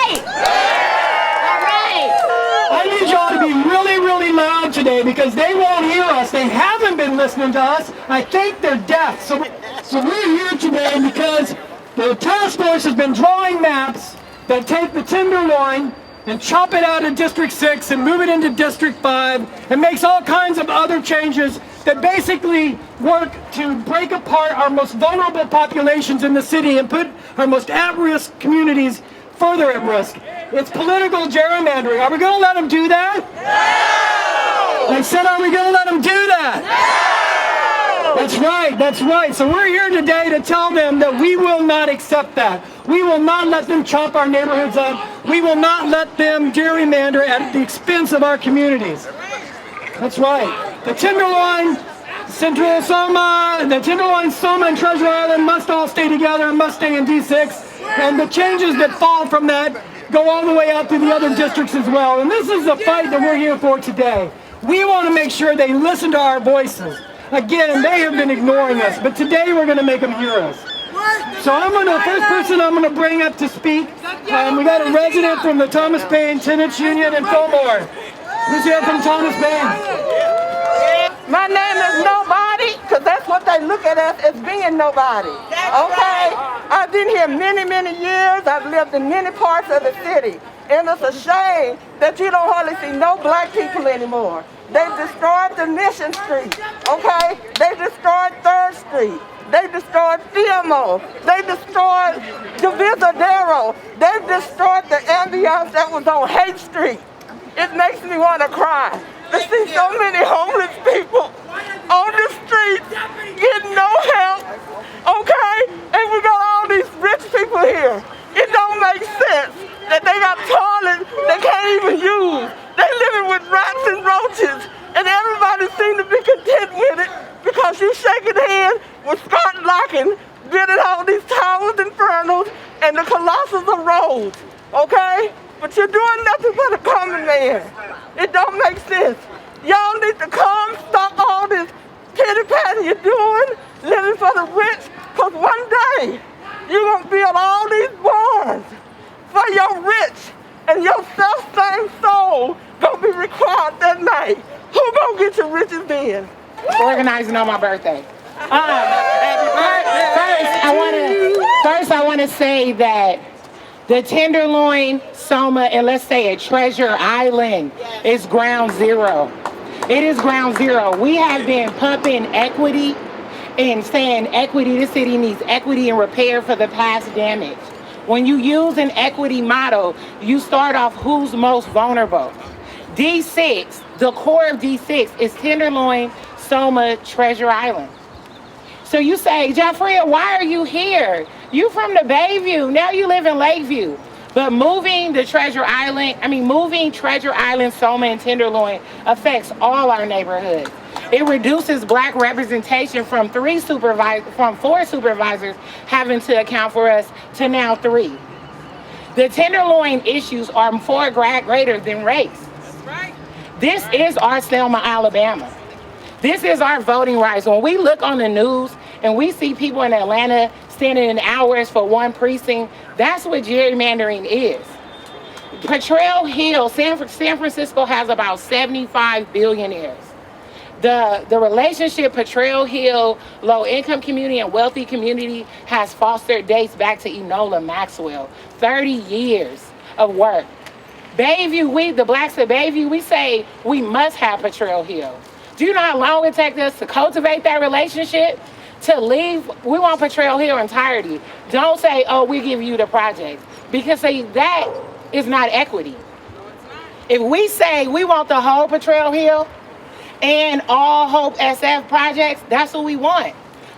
right? All right. I need y'all to be really, really loud today because they won't hear us. They haven't been listening to us. I think they're deaf. So we're here today because the task force has been drawing maps that take the Tenderloin and chop it out of District 6 and move it into District 5 and makes all kinds of other changes that basically work to break apart our most vulnerable populations in the city and put our most at-risk communities further at risk. It's political gerrymandering. Are we going to let them do that? No! I said, are we going to let them do that? No! That's right, that's right. So we're here today to tell them that we will not accept that. We will not let them chop our neighborhoods up. We will not let them gerrymander at the expense of our communities. That's right. The Tenderloin, Central Selma, the Tenderloin, Selma, and Treasure Island must all stay together and must stay in D6. And the changes that fall from that go all the way out to the other districts as well. And this is the fight that we're here for today. We want to make sure they listen to our voices. Again, they have been ignoring us, but today we're going to make them hear us. So the first person I'm going to bring up to speak, we got a resident from the Thomas Paine Tenants Union in Fillmore. Who's here from Thomas Paine? My name is Nobody, because that's what they look at us as being nobody. Okay? I've been here many, many years. I've lived in many parts of the city. And it's a shame that you don't hardly see no black people anymore. They've destroyed the Mission Street. Okay? They destroyed 3rd Street. They destroyed Fillmore. They destroyed Divisadero. They destroyed the ambiance that was on Haight Street. It makes me want to cry to see so many homeless people on the streets getting no help, okay? And we got all these rich people here. It don't make sense that they got toilets they can't even use. They living with rats and roaches, and everybody seems to be content with it because you shaking hands with Scott Larkin, building all these towers and infernals and the colossus of roads, okay? But you're doing nothing for the common man. It don't make sense. Y'all need to come, stop all this pity-patty you're doing, living for the rich, because one day you're going to build all these barns for your rich, and your self-same soul going to be required that night. Who going to get your riches then? Organizing on my birthday. First, I want to say that the Tenderloin, Selma, and let's say it, Treasure Island is ground zero. It is ground zero. We have been pumping equity and saying equity, the city needs equity and repair for the past damage. When you use an equity model, you start off who's most vulnerable. D6, the core of D6 is Tenderloin, Selma, Treasure Island. So you say, Jeffrey, why are you here? You from the Bayview, now you live in Lakeview. But moving Treasure Island, Selma, and Tenderloin affects all our neighborhoods. It reduces black representation from 4 supervisors having to account for us to now 3. The Tenderloin issues are far greater than race. That's right. This is our Selma, Alabama. This is our voting rights. When we look on the news and we see people in Atlanta standing in hours for one precinct, that's what gerrymandering is. Potrero Hill, San Francisco has about 75 billionaires. The relationship Potrero Hill, low-income community and wealthy community has fostered dates back to Enola Maxwell, 30 years of work. Bayview, the blacks of Bayview, we say we must have Potrero Hill. Do you know how long it takes us to cultivate that relationship? To leave, we want Potrero Hill entirety. Don't say, oh, we give you the project. Because that is not equity. If we say we want the whole Potrero Hill and all Hope SF projects, that's what we want.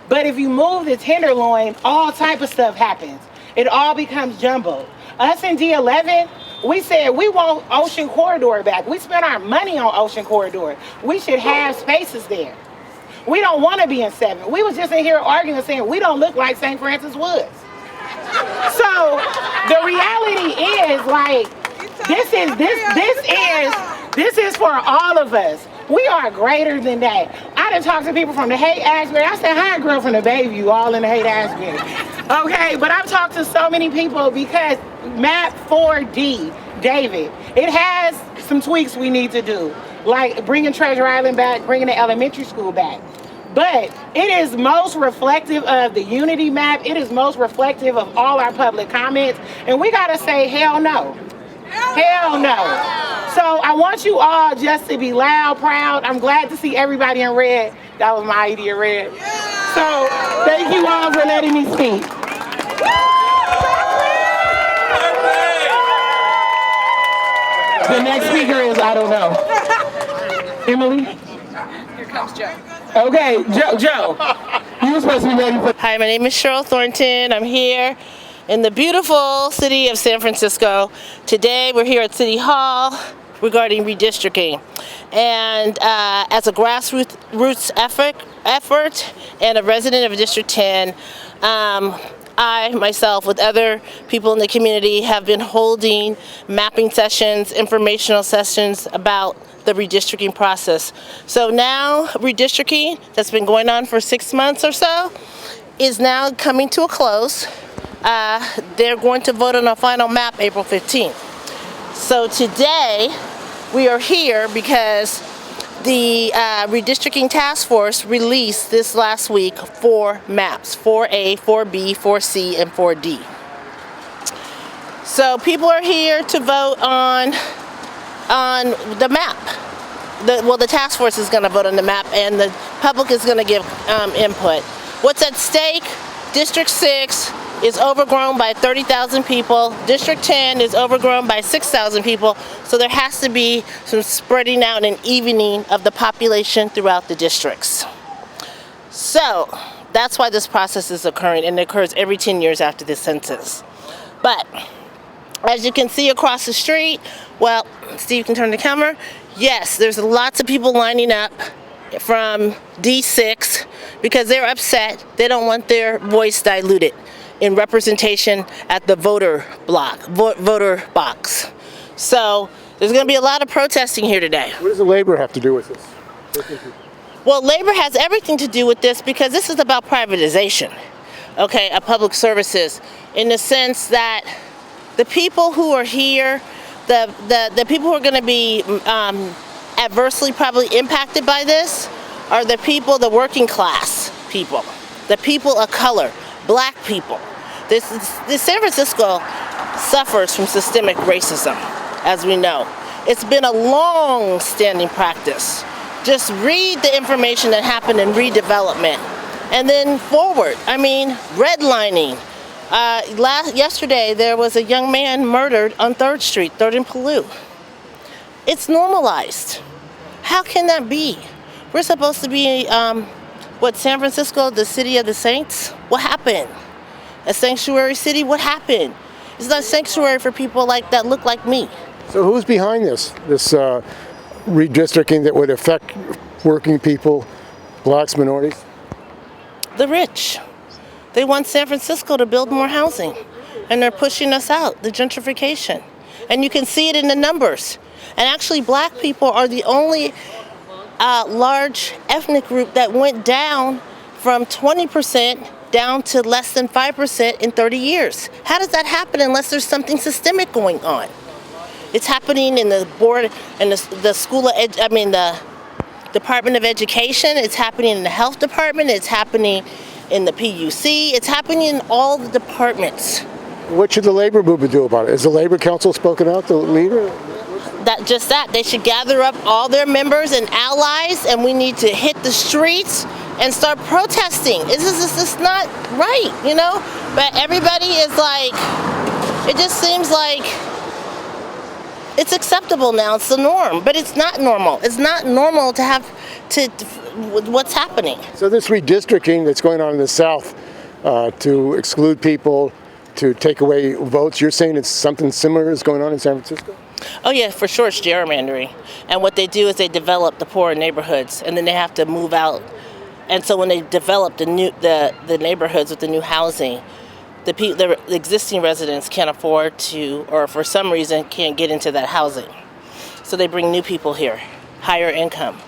But if you move the Tenderloin, all type of stuff happens. It all becomes jumbled. Us in D11, we said we want Ocean Corridor back. We spent our money on Ocean Corridor. We should have spaces there. We don't want to be in 7. We was just in here arguing saying we don't look like St. Francis Woods. So the reality is this is for all of us. We are greater than that. I done talked to people from the Haight-Ashbury. I said, hi, girl from the Bayview, all in the Haight-Ashbury. Okay, but I've talked to so many people because map 4D, David, it has some tweaks we need to do, like bringing Treasure Island back, bringing the elementary school back. But it is most reflective of the unity map. It is most reflective of all our public comments. And we gotta say, hell no. Hell no. So I want you all just to be loud, proud. I'm glad to see everybody in red. That was my idea, red. So thank you all for letting me speak. The next speaker is, I don't know. Emily? Here comes Joe. Okay, Joe, you were supposed to be ready for... Hi, my name is Cheryl Thornton. I'm here in the beautiful city of San Francisco. Today we're here at City Hall regarding redistricting. And as a grassroots effort and a resident of District 10, I, myself, with other people in the community, have been holding mapping sessions, informational sessions about the redistricting process. So now redistricting, that's been going on for 6 months or so, is now coming to a close. They're going to vote on a final map April 15th. So today we are here because the Redistricting Task Force released this last week 4 maps, 4A, 4B, 4C, and 4D. So people are here to vote on the map. The task force is going to vote on the map, and the public is going to give input. What's at stake? District 6 is overgrown by 30,000 people. District 10 is overgrown by 6,000 people. So there has to be some spreading out and evening of the population throughout the districts. So that's why this process is occurring, and it occurs every 10 years after the census. But as you can see across the street, well, Steve can turn the camera. Yes, there's lots of people lining up from D6 because they're upset. They don't want their voice diluted in representation at the voter box. So there's going to be a lot of protesting here today. What does the labor have to do with this? Well, labor has everything to do with this because this is about privatization, okay, of public services, in the sense that the people who are here, the people who are going to be adversely probably impacted by this are the people, the working class people, the people of color, black people. This San Francisco suffers from systemic racism, as we know. It's been a long-standing practice. Just read the information that happened in redevelopment, and then forward. I mean, redlining. Yesterday, there was a young man murdered on 3rd Street, 3rd and Paloux. It's normalized. How can that be? We're supposed to be, San Francisco, the city of the saints? What happened? A sanctuary city? What happened? It's not a sanctuary for people that look like me. So who's behind this redistricting that would affect working people, blacks, minorities? The rich. They want San Francisco to build more housing, and they're pushing us out, the gentrification. And you can see it in the numbers. And actually, black people are the only large ethnic group that went down from 20% down to less than 5% in 30 years. How does that happen unless there's something systemic going on? It's happening in the board and the school of the Department of Education. It's happening in the health department. It's happening in the PUC. It's happening in all the departments. What should the labor movement do about it? Is the Labor Council spoken out, the leader? That they should gather up all their members and allies, and we need to hit the streets and start protesting. This is not right, you know? But everybody is like, it just seems like it's acceptable now, it's the norm, but it's not normal. It's not normal to have what's happening. So this redistricting that's going on in the South to exclude people, to take away votes, you're saying it's something similar is going on in San Francisco? Oh yeah, for sure it's gerrymandering. And what they do is they develop the poorer neighborhoods, and then they have to move out. And so when they develop the neighborhoods with the new housing, the existing residents can't afford to, or for some reason can't get into that housing. So they bring new people here, higher income.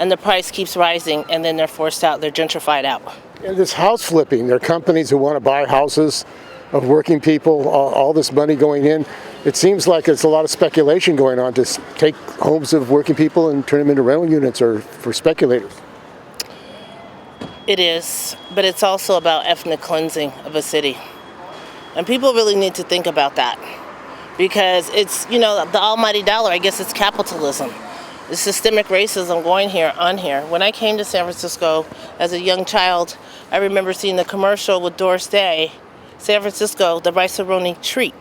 and the price keeps rising, and then they're forced out, they're gentrified out. And this house flipping, there are companies who want to buy houses of working people, all this money going in. It seems like there's a lot of speculation going on to take homes of working people and turn them into rental units or for speculators. It is, but it's also about ethnic cleansing of a city. And people really need to think about that, because it's, the almighty dollar, I guess it's capitalism. It's systemic racism going on here. When I came to San Francisco as a young child, I remember seeing the commercial with Doris Day, San Francisco, the Rice-A-Roni treat.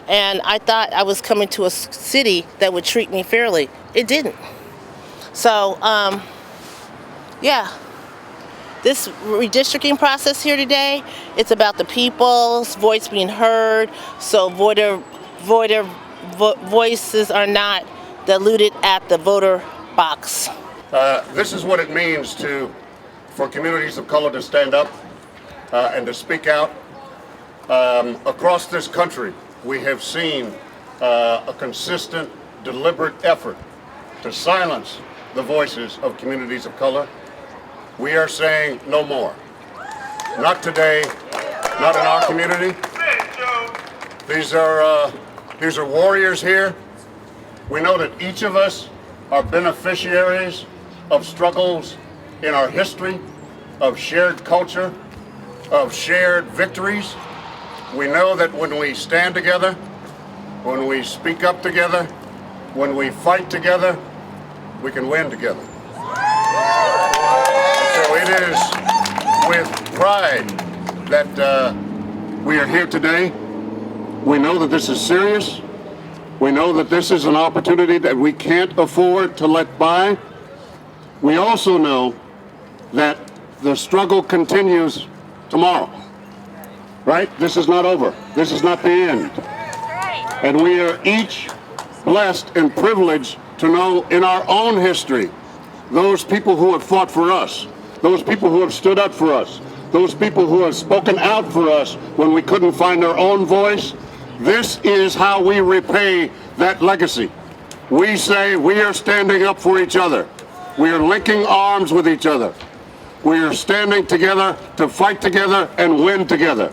And I thought I was coming to a city that would treat me fairly. It didn't. So, this redistricting process here today, it's about the people's voice being heard, so voices are not diluted at the voter box. This is what it means for communities of color to stand up and to speak out. Across this country, we have seen a consistent, deliberate effort to silence the voices of communities of color. We are saying no more. Not today, not in our community. These are warriors here. We know that each of us are beneficiaries of struggles in our history, of shared culture, of shared victories. We know that when we stand together, when we speak up together, when we fight together, we can win together. So it is with pride that we are here today. We know that this is serious. We know that this is an opportunity that we can't afford to let by. We also know that the struggle continues tomorrow, right? This is not over. This is not the end. And we are each blessed and privileged to know in our own history those people who have fought for us, those people who have stood up for us, those people who have spoken out for us when we couldn't find our own voice. This is how we repay that legacy. We say we are standing up for each other. We are linking arms with each other. We are standing together to fight together and win together.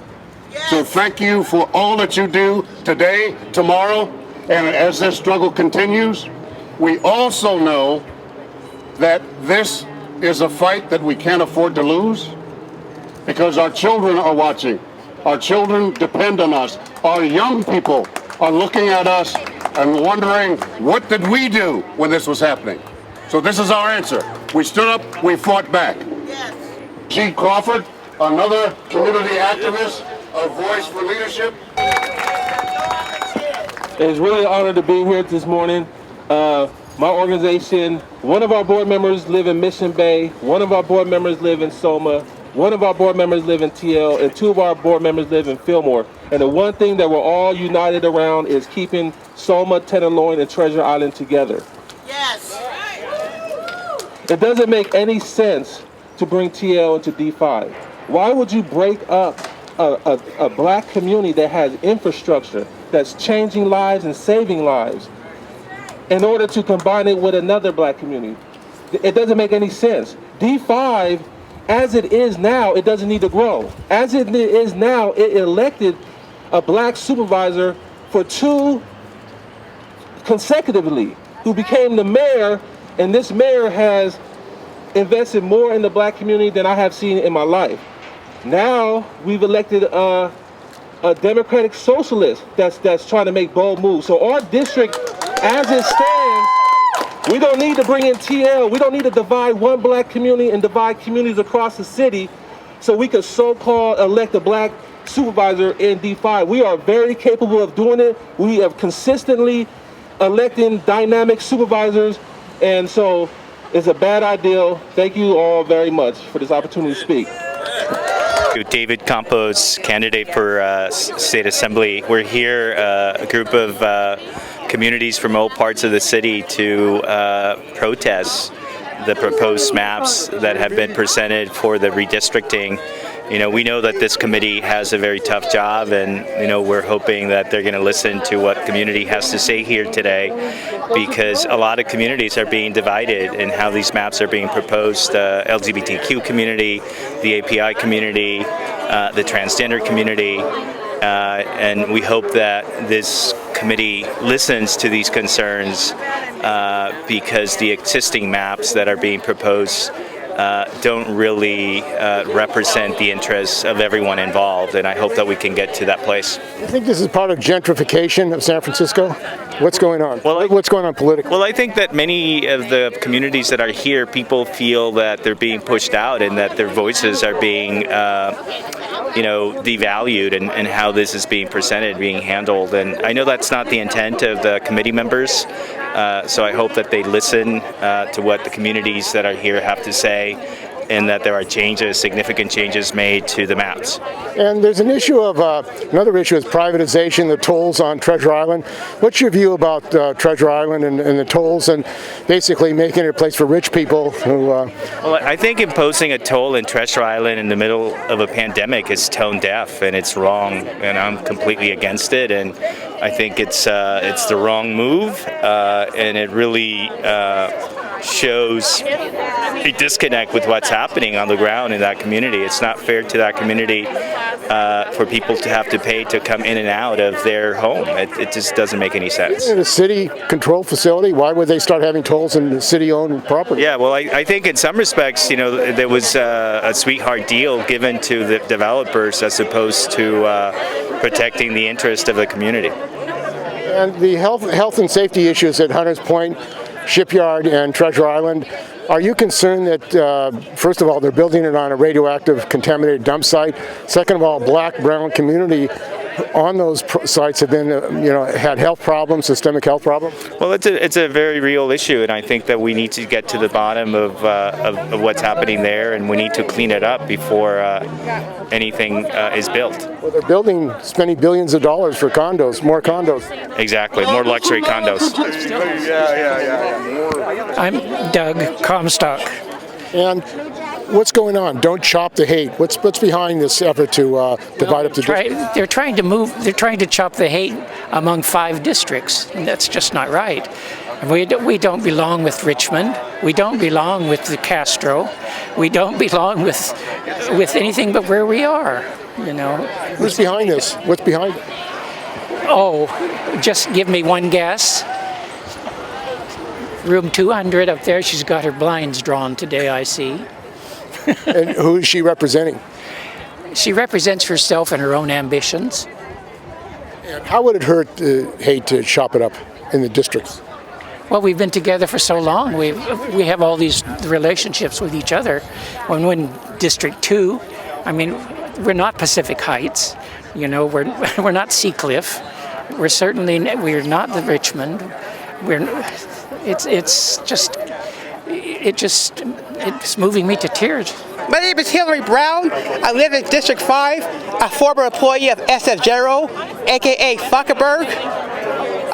Yes. So thank you for all that you do today, tomorrow, and as this struggle continues. We also know that this is a fight that we can't afford to lose, because our children are watching. Our children depend on us. Our young people are looking at us and wondering, what did we do when this was happening? So this is our answer. We stood up, we fought back. Yes. G. Crawford, another community activist, a voice for leadership. It's really an honor to be here this morning. My organization, one of our board members live in Mission Bay, one of our board members live in Selma, one of our board members live in TL, and two of our board members live in Fillmore. And the one thing that we're all united around is keeping Selma, Tenderloin, and Treasure Island together. Yes. It doesn't make any sense to bring TL into D5. Why would you break up a black community that has infrastructure, that's changing lives and saving lives, in order to combine it with another black community? It doesn't make any sense. D5, as it is now, it doesn't need to grow. As it is now, it elected a black supervisor for 2 consecutively, who became the mayor, and this mayor has invested more in the black community than I have seen in my life. Now we've elected a democratic socialist that's trying to make bold moves. So our district, as it stands, we don't need to bring in TL. We don't need to divide one black community and divide communities across the city so we could so-called elect a black supervisor in D5. We are very capable of doing it. We have consistently electing dynamic supervisors, and so it's a bad idea. Thank you all very much for this opportunity to speak. David Campos, candidate for State Assembly. We're here, a group of communities from all parts of the city to protest the proposed maps that have been presented for the redistricting we know that this committee has a very tough job, and we're hoping that they're going to listen to what community has to say here today, because a lot of communities are being divided in how these maps are being proposed. LGBTQ community, the API community, the transgender community, and we hope that this committee listens to these concerns because the existing maps that are being proposed don't really represent the interests of everyone involved, and I hope that we can get to that place. I think this is part of gentrification of San Francisco. What's going on? What's going on politically? Well, I think that many of the communities that are here, people feel that they're being pushed out and that their voices are being devalued and how this is being presented, being handled. And I know that's not the intent of the committee members, so I hope that they listen to what the communities that are here have to say, and that there are changes, significant changes made to the maps. And there's an issue of, another issue is privatization, the tolls on Treasure Island. What's your view about Treasure Island and the tolls and basically making it a place for rich people who... Well, I think imposing a toll in Treasure Island in the middle of a pandemic is tone deaf, and it's wrong, and I'm completely against it, and I think it's the wrong move, and it really shows a disconnect with what's happening on the ground in that community. It's not fair to that community for people to have to pay to come in and out of their home. It just doesn't make any sense. Isn't it a city-controlled facility? Why would they start having tolls in city-owned property? Yeah, well, I think in some respects, there was a sweetheart deal given to the developers as opposed to protecting the interest of the community. And the health and safety issues at Hunters Point, Shipyard, and Treasure Island, are you concerned that, first of all, they're building it on a radioactive contaminated dump site? Second of all, black-brown community on those sites have been, had health problems, systemic health problems? Well, it's a very real issue, and I think that we need to get to the bottom of what's happening there, and we need to clean it up before anything is built. Well, they're spending billions of dollars for condos, more condos. Exactly, more luxury condos. I'm Doug Comstock. And what's going on? Don't chop the hate. What's behind this effort to divide up the district? They're trying to chop the hate among 5 districts, and that's just not right. We don't belong with Richmond. We don't belong with the Castro. We don't belong with anything but where we are. Who's behind this? What's behind it? Oh, just give me one guess. Room 200 up there. She's got her blinds drawn today, I see. And who is she representing? She represents herself and her own ambitions. And how would it hurt hate to chop it up in the districts? Well, we've been together for so long. We have all these relationships with each other. When we're in District 2, I mean, we're not Pacific Heights. We're not Seacliff. We're not the Richmond. It's moving me to tears. My name is Hillary Brown. I live in District 5, a former employee of SF General, aka Zuckerberg.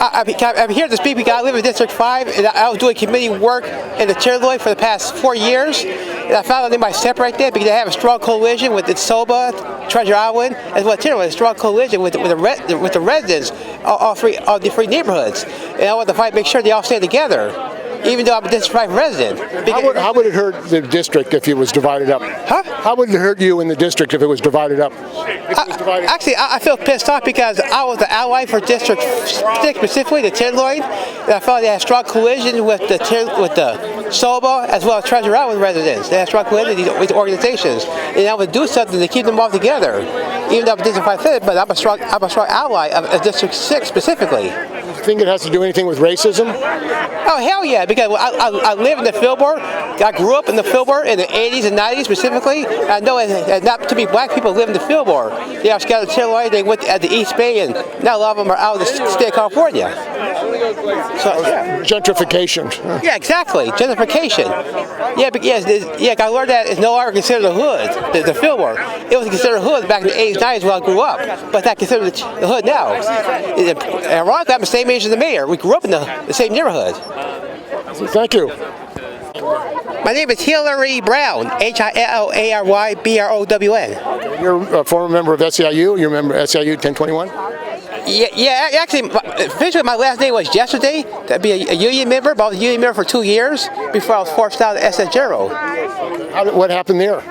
I'm here to speak because I live in District 5, and I was doing committee work in the Tenderloin for the past 4 years. And I found out they might separate that because they have a strong coalition with the Selma, Treasure Island, as well as Tenderloin, a strong coalition with the residents, all the 3 neighborhoods. And I want to make sure they all stay together, even though I'm a District 5 resident. How would it hurt the district if it was divided up? Huh? How would it hurt you in the district if it was divided up? Actually, I feel pissed off because I was the ally for District 6, specifically the Tenderloin, and I felt they had strong collision with the Selma as well as Treasure Island residents. They had strong collision with the organizations, and I would do something to keep them all together. Even though I'm a District 5 resident, but I'm a strong ally of District 6 specifically. Do you think it has to do anything with racism? Oh, hell yeah, because I live in the Fillmore. I grew up in the Fillmore in the 80s and 90s specifically. I know not too many black people live in the Fillmore. They are scattered in Tenderloin, they went at the East Bay, and now a lot of them are out of the state of California. So, gentrification. Yeah, exactly. Gentrification. I learned that it's no longer considered a hood, the Fillmore. It was considered a hood back in the 80s, 90s when I grew up, but it's not considered the hood now. Ironically, I'm the same age as the mayor. We grew up in the same neighborhood. Thank you. My name is Hillary Brown, Hillary Brown. You're a former member of SEIU. You remember SEIU 1021? Yeah, actually, officially my last day was yesterday to be a union member, but I was a union member for 2 years before I was forced out of SF General. What happened there?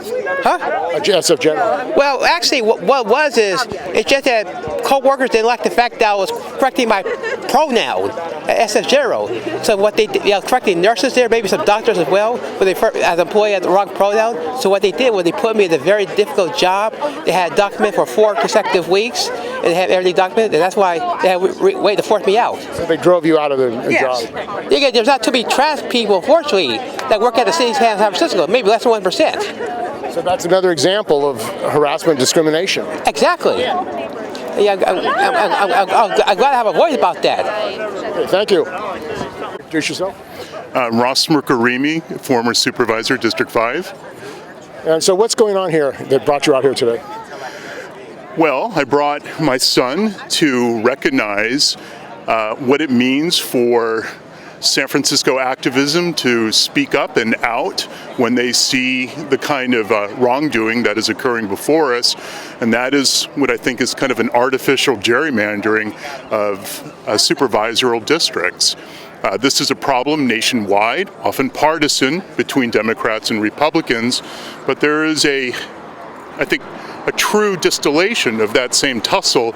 Huh? SF General. Well, actually, what it was is, it's just that co-workers didn't like the fact that I was correcting my pronoun at SF General. So what they did, correcting nurses there, maybe some doctors as well, but they, as an employee had the wrong pronoun. So what they did was they put me in a very difficult job. They had a document for 4 consecutive weeks, and they had everything documented, and that's why they had a way to force me out. So they drove you out of the Yes. job? Yeah, there's not too many trans people, unfortunately, that work at the city of San Francisco, maybe less than 1%. So that's another example of harassment and discrimination. Exactly. Yeah, I'm glad I have a voice about that. Okay, thank you. Introduce yourself. Ross Merkarimi, former Supervisor, District 5. And so what's going on here that brought you out here today? Well, I brought my son to recognize what it means for San Francisco activism to speak up and out when they see the kind of wrongdoing that is occurring before us, and that is what I think is kind of an artificial gerrymandering of supervisorial districts. This is a problem nationwide, often partisan between Democrats and Republicans, but there is I think, a true distillation of that same tussle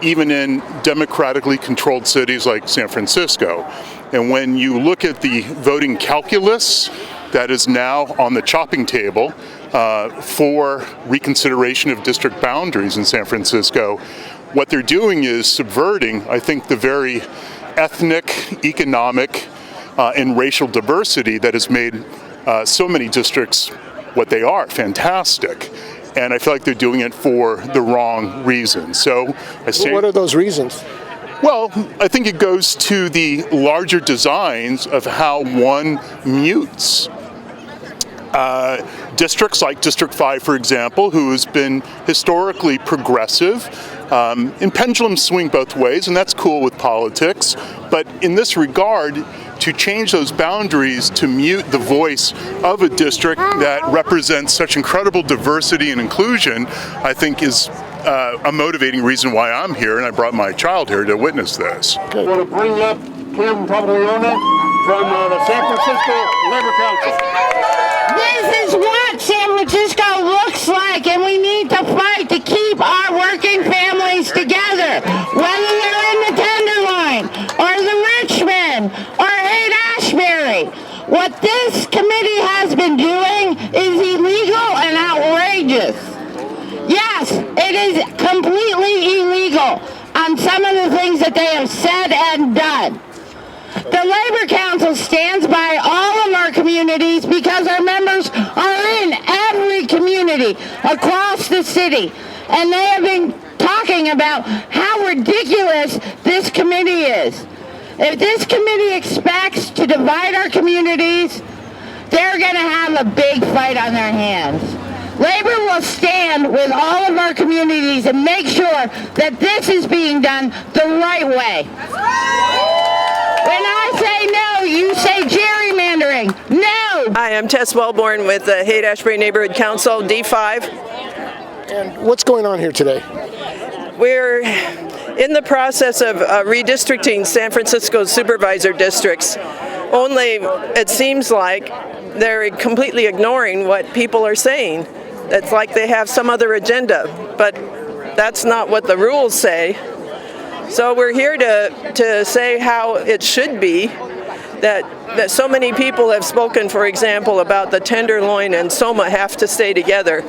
even in democratically controlled cities like San Francisco. And when you look at the voting calculus that is now on the chopping table for reconsideration of district boundaries in San Francisco, what they're doing is subverting, I think, the very ethnic, economic, and racial diversity that has made so many districts what they are, fantastic. And I feel like they're doing it for the wrong reasons. So I say, what are those reasons? Well, I think it goes to the larger designs of how one mutes districts like District 5, for example, who has been historically progressive. And pendulums swing both ways, and that's cool with politics. But in this regard, to change those boundaries to mute the voice of a district that represents such incredible diversity and inclusion, I think is a motivating reason why I'm here, and I brought my child here to witness this. I want to bring up Kim Paglione from the San Francisco Labor Council. This is what San Francisco looks like, and we need to fight to keep our working families together, whether they're in the Tenderloin or the Richmond or Haight-Ashbury. What this committee has been doing is illegal and outrageous. Yes, it is completely illegal on some of the things that they have said and done. The Labor Council stands by all of our communities because our members are in every community across the city. And they have been talking about how ridiculous this committee is. If this committee expects to divide our communities, they're going to have a big fight on their hands. Labor will stand with all of our communities and make sure that this is being done the right way. When I say no, you say gerrymandering. No! Hi, I'm Tess Wellborn with the Haight-Ashbury Neighborhood Council, D5. And what's going on here today? We're in the process of redistricting San Francisco's supervisor districts. Only it seems like they're completely ignoring what people are saying. It's like they have some other agenda, but that's not what the rules say. So we're here to say how it should be, that so many people have spoken, for example, about the Tenderloin and Selma have to stay together.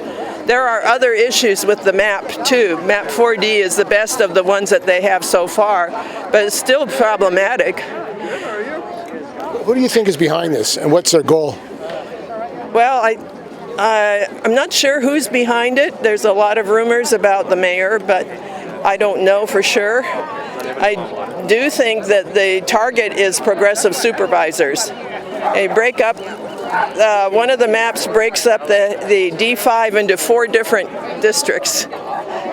There are other issues with the map too. Map 4D is the best of the ones that they have so far, but it's still problematic. Who do you think is behind this, and what's their goal? Well, I'm not sure who's behind it. There's a lot of rumors about the mayor, but I don't know for sure. I do think that the target is progressive supervisors. They break up, one of the maps breaks up the D5 into 4 different districts.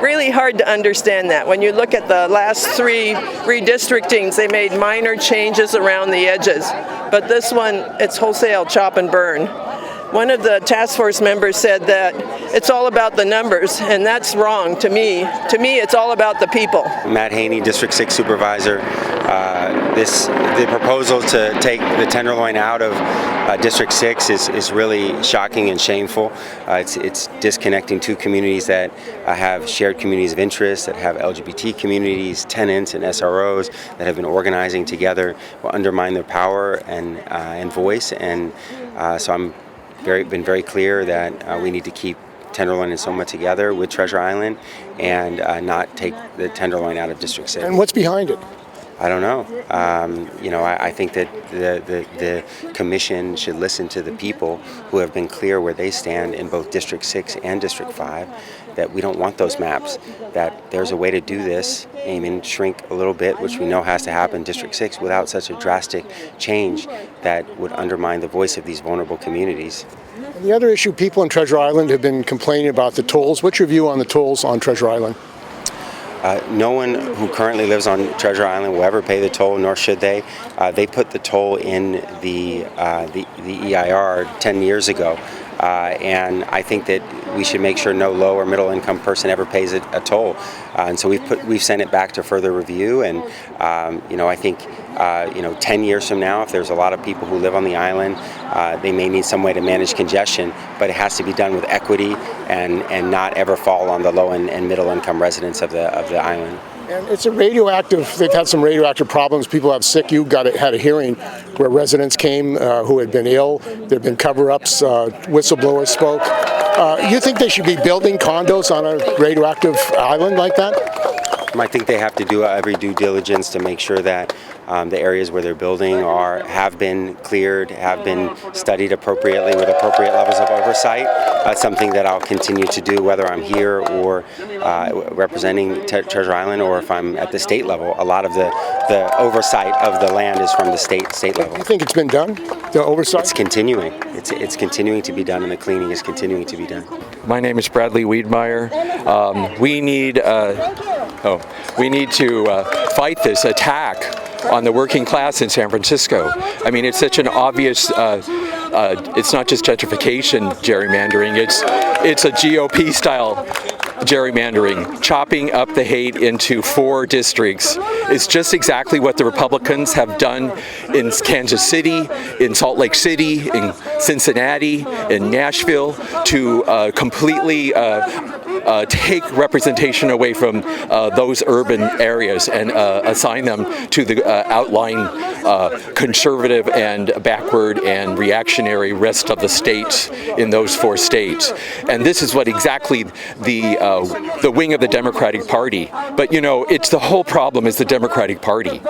Really hard to understand that. When you look at the last 3 redistrictings, they made minor changes around the edges. But this one, it's wholesale chop and burn. one of the task force members said that it's all about the numbers, and that's wrong to me. To me, it's all about the people. Matt Haney, District 6 Supervisor. The proposal to take the Tenderloin out of District 6 is really shocking and shameful. It's disconnecting two communities that have shared communities of interest, that have LGBT communities, tenants, and SROs that have been organizing together, will undermine their power and voice. And so I'm been very clear that we need to keep Tenderloin and Selma together with Treasure Island and not take the Tenderloin out of District 6. And what's behind it? I don't know. I think that the commission should listen to the people who have been clear where they stand in both District 6 and District 5, that we don't want those maps, that there's a way to do this, aim and shrink a little bit, which we know has to happen in District 6 without such a drastic change that would undermine the voice of these vulnerable communities. And the other issue, people in Treasure Island have been complaining about the tolls. What's your view on the tolls on Treasure Island? No one who currently lives on Treasure Island will ever pay the toll, nor should they. They put the toll in the EIR 10 years ago. And I think that we should make sure no low or middle income person ever pays a toll. And so we've sent it back to further review. And I think 10 years from now, if there's a lot of people who live on the island, they may need some way to manage congestion, but it has to be done with equity and not ever fall on the low and middle income residents of the island. And it's a radioactive, they've had some radioactive problems. People have sick. You had a hearing where residents came who had been ill. There have been cover-ups, whistleblowers spoke. You think they should be building condos on a radioactive island like that? I think they have to do every due diligence to make sure that the areas where they're building have been cleared, have been studied appropriately with appropriate levels of oversight. That's something that I'll continue to do, whether I'm here or representing Treasure Island, or if I'm at the state level. A lot of the oversight of the land is from the state level. You think it's been done, the oversight? It's continuing. It's continuing to be done, and the cleaning is continuing to be done. My name is Bradley Wiedmeyer. We need to fight this attack on the working class in San Francisco. I mean, it's such an obvious, it's not just gentrification gerrymandering, it's a GOP style gerrymandering. Chopping up the hate into 4 districts is just exactly what the Republicans have done in Kansas City, in Salt Lake City, in Cincinnati, in Nashville, to completely take representation away from those urban areas and assign them to the outlying conservative and backward and reactionary rest of the states in those 4 states. And this is what exactly the wing of the Democratic Party. But it's the whole problem is the Democratic Party.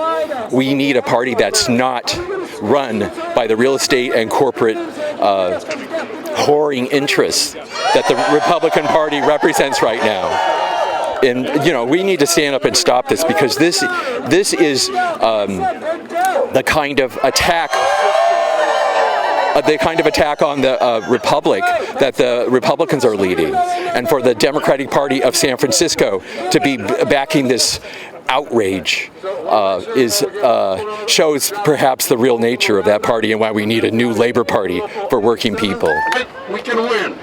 We need a party that's not run by the real estate and corporate whoring interests that the Republican Party represents right now. And we need to stand up and stop this, because this is the kind of attack on the republic that the Republicans are leading, and for the Democratic Party of San Francisco to be backing this outrage shows perhaps the real nature of that party and why we need a new Labor Party for working people. We can win.